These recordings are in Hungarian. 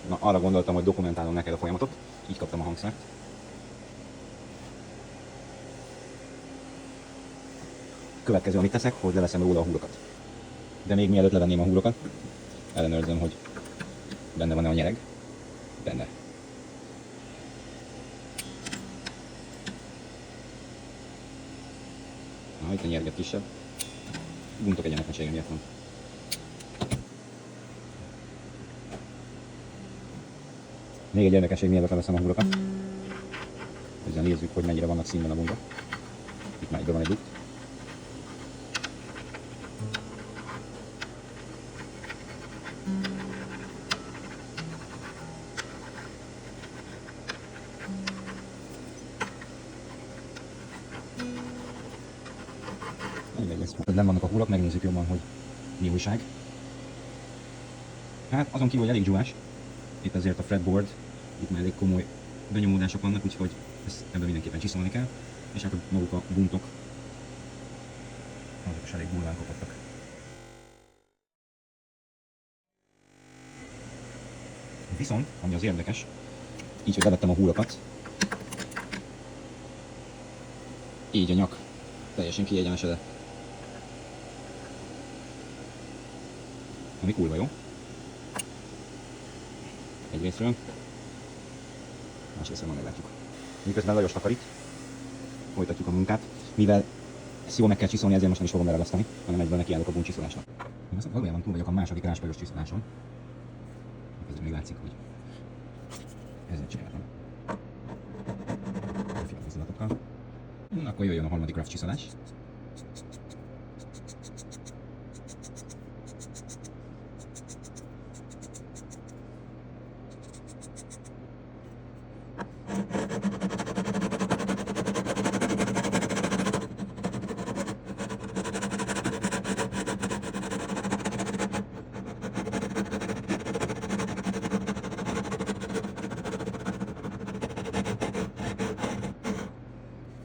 Na, arra gondoltam, hogy dokumentálom neked a folyamatot, így kaptam a hangszert. Következő, amit teszek, hogy leveszem róla a húrokat. De még mielőtt levenném a húrokat, ellenőrzöm, hogy benne van-e a nyereg. Benne. Na, itt a nyerget kisebb. Buntok egyenletlensége miatt van. Még egy érdekesség, mielőtt leveszem a húrokat. Ezzel nézzük, hogy mennyire vannak színben a buntok. Itt már egyben van egy dukt. Hogy nem vannak a húrok, megnézzük jobban, hogy mi újság. Hát azon kívül, hogy elég zsúvás, itt azért a fretboard, itt már elég komoly benyomódások vannak, úgyhogy ezt ebben mindenképpen csiszolni kell, és akkor maguk a buntok, azok is elég durván kopottak. Viszont, ami az érdekes, így, hogy levettem a húrokat, így a nyak teljesen kiegyenesedett. Ami kurva jó. Egyrésztről, másrésztről majd meglátjuk. Miközben Lajos takarít, folytatjuk a munkát. Mivel ezt jól meg kell csiszolni, ezért most nem is fogom leragasztani, hanem egyből nekiállok a bunt csiszolásnak. Én azt valójában túl vagyok a második ráspajos csiszoláson. Ez még látszik, hogy ezzel csináltam. A fiam mozdulatokkal. Akkor jöjjön a harmadik rough csiszolás.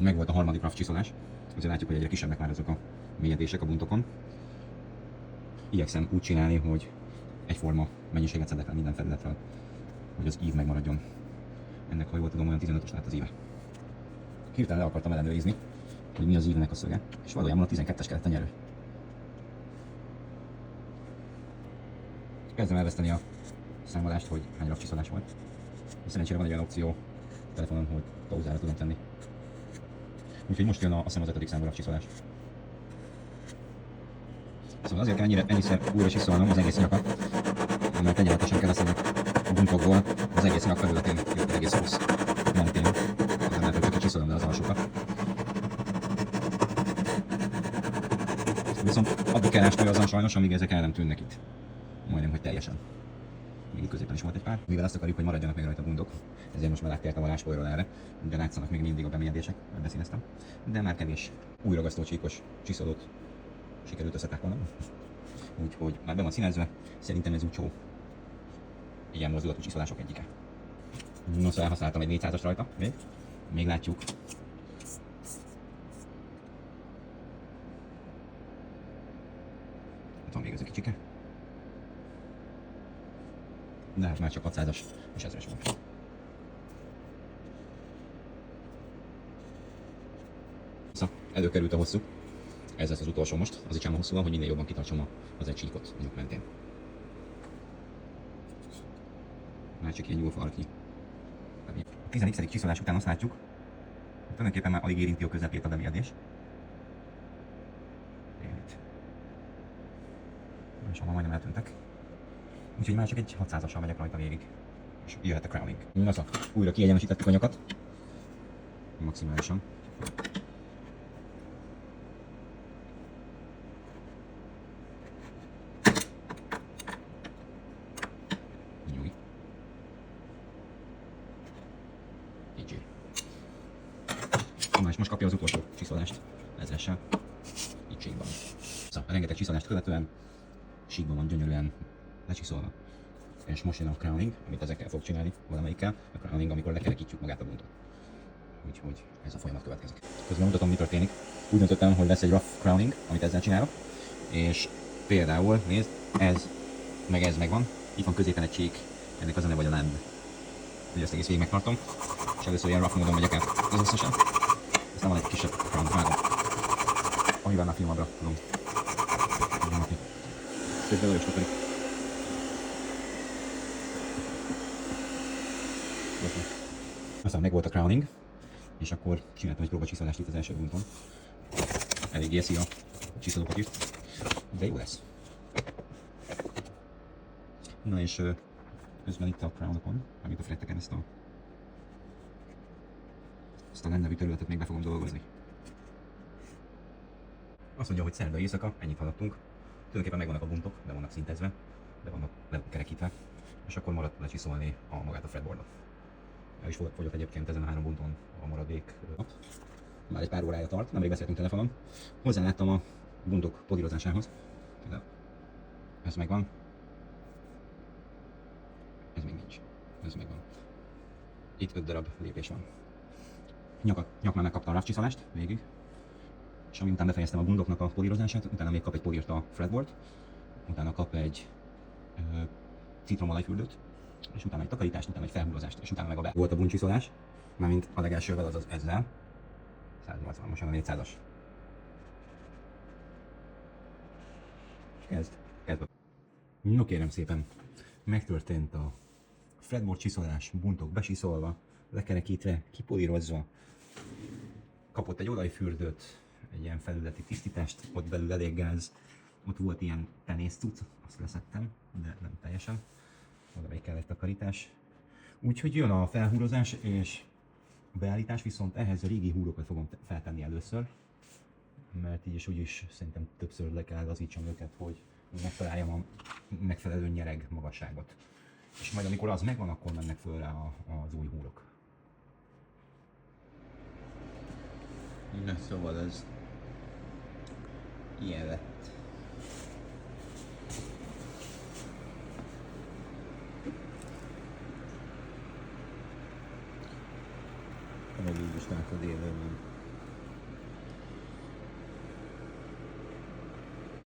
Meg volt a harmadik rough csiszolás, azért látjuk, hogy egyre kisebbek már azok a mélyedések a buntokon. Igyekszem úgy csinálni, hogy egyforma mennyiséget szedek le minden felületről, hogy az ív megmaradjon. Ennek, ha jól tudom, olyan 15-ös lett az íve. Hirtelen le akartam ellenőrizni, hogy mi az ívnek a szöge, és valójában a 12-es kellett a nyerő. Kezdem elveszteni a számolást, hogy hány rough csiszolás volt. És szerencsére van egy olyan opció telefonon, hogy pauzára tudom tenni. Úgyhogy most jön azt hiszem az 5. számú rough csiszolás. Szóval azért kell ennyiszer újra csiszolnom az egész nyakat, mert egyenletesen kell leszedni a buntokból az egész nyak felületén, jött egy egész hossz mentén. Azért lehet, hogy csak kicsiszolom le az alsókat. Viszont addig kell áskolyozzam sajnos, amíg ezek el nem tűnnek itt. Majdnem, hogy teljesen. Még itt középen is volt egy pár. Mivel azt akarjuk, hogy maradjanak még rajta a buntok, ezért most már áttértem a ráspolyról erre. Ugye látszanak még mindig a bemélyedések, mert beszíneztem. De már kevés új ragasztó csíkos csiszolót sikerült összetákolnom. Úgyhogy már be van színezve, szerintem ez úgy jó ilyen mozdulatú csiszolások egyike. No, szóval elhasználtam egy 400-as rajta, még látjuk. Itt van még ez a kicsike. De hát már csak 600-as és 1000-es volt. Szóval előkerült a hosszú. Ez lesz az utolsó most, az icsám a hosszúval, hogy minél jobban kitartsom az egy csíkot a nyug mentén. Már csak ilyen nyúlfarknyi. A 10x csiszolás után azt látjuk, hogy tulajdonképpen már alig érinti a közepét a bemélyedés. És ahol majdnem eltűntek. Úgyhogy már csak egy 600-assal megyek rajta végig. És jöhet a crowning. Na szóval, újra kiegyenesítettük a nyakat. Maximálisan. Nyúj. Így. Na és most kapja az utolsó csiszolást. Ezressel. Így síkban. Szóval rengeteg csiszolást követően síkban van gyönyörűen lecsiszolva. És most jön a crowning, amit ezekkel fog csinálni valamelyikkel. A crowning, amikor lekerekítjük magát a buntot. Úgyhogy ez a folyamat következik. Közben mutatom, mi történik. Úgy döntöttem, hogy lesz egy rough crowning, amit ezzel csinálok. És például, nézd, ez meg ez megvan. Itt van középen egy csík, Ennek az a neve, hogy a Land. Úgyhogy ezt egész végig megtartom, és először ilyen rough módon megyek át az összesen. Aztán van egy kisebb crown vágom, amivel a filmadra tudom nyomni. Közben olyan pedig. Aztán meg volt a crowning, és akkor csináltam egy próbacsiszollást itt az első bunton. Elég érzi a csiszolópapírt, de jó lesz. Na és közben itt a crownokon, amit a fretteken ezt a Land nevű területet még be fogom dolgozni. Azt mondja, hogy szerda éjszaka, ennyit haladtunk. Tulajdonképpen megvannak a buntok, be vannak szintezve, be vannak kerekítve, és akkor maradt lecsiszolni magát a fretboardot. El is fogyott egyébként ezen a 3 bunton a maradék. Már egy pár órája tart, nemrég beszéltünk telefonon. Hozzáláttam a buntok polírozásához. Ez megvan. Ez még nincs. Ez megvan. Itt 5 darab lépés van. Nyaknál megkaptam a rough csiszolást végig. És ami után befejeztem a bundoknak a polírozását, utána még kap egy polírt a fretboard, utána kap egy citromolajfürdőt, és utána egy takarítást, utána egy felhúrozást, és utána meg a volt a buncsiszolás, mármint a legelsővel, azaz ezzel. 180, most jön a 400-as. Kezd. No kérem szépen, megtörtént a fretboard csiszolás, buntok besiszolva, lekerekítve, kipolírozva. Kapott egy olajfürdőt, egy ilyen felületi tisztítást, ott belül elég gáz, ott volt ilyen tenész cucc, azt leszettem, de nem teljesen, oda még kell egy takarítás. Úgyhogy jön a felhúrozás és a beállítás, viszont ehhez a régi húrokat fogom feltenni először, mert így is úgyis szerintem többször le kell lazítsam őket, hogy megtaláljam a megfelelő nyereg magasságot. És majd amikor az megvan, akkor mennek föl rá az új húrok. Na szóval ez ilyen lett. Elég is látod élőben.